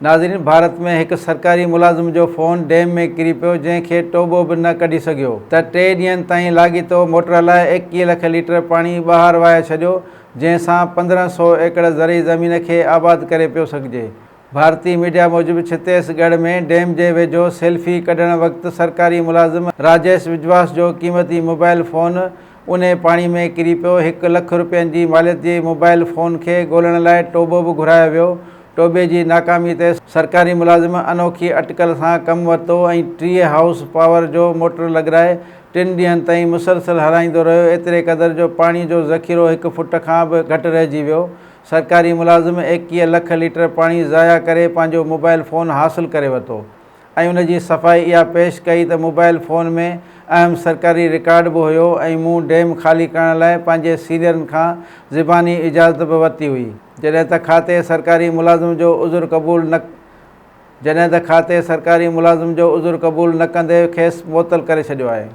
नाज़रीन, भारत में एक सरकारी मुलाज़िम जो फ़ोन डैम में किरी पियो, जंहिंखे टोबो बि न कढी सघियो त 3 ॾींहंनि ताईं लाॻीतो मोटर हलाए 21 लख लीटर पाणी ॿाहिरि वहाए छॾियो, जंहिंसां 1500 एकड़ ज़रई ज़मीन खे आबाद करे पियो सघिजे। भारतीय मीडिया मूजिबि छत्तीसगढ़ में डैम जे वेझो सेल्फी कढण वक़्तु सरकारी मुलाज़िम राजेश विश्वास जो क़ीमती मोबाइल फ़ोन उन पाणी में किरी पियो। 1 लख रुपयनि जी मालियत जे मोबाइल फ़ोन खे ॻोल्हण लाइ टोबो बि घुरायो वियो। टोबे जी नाकामी ते सरकारी मुलाज़िम अनोखी अटकल सां कमु वरितो ऐं 30 हाउस पावर जो मोटर लॻाराए 3 ॾींहंनि ताईं मुसलसल हलाईंदो रहियो। एतिरे क़दुरु जो पाणी जो ज़ख़ीरो 1 फुट खां बि घटि रहिजी वियो। सरकारी मुलाज़िम 21 लख लीटर पाणी ज़ाया करे पंहिंजो मोबाइल फ़ोन हासिलु करे वरितो ऐं उन जी सफ़ाई इहा पेश कई त मोबाइल फ़ोन में अहम सरकारी रिकॉर्ड बि हुयो ऐं मूं डैम ख़ाली करण लाइ पंहिंजे सीनियरनि खां ज़बानी इजाज़त बि वरिती हुई। जॾहिं त खाते सरकारी मुलाज़िम जो उज़ुर क़बूल न कंदे खेसि मुअतल करे छॾियो आहे।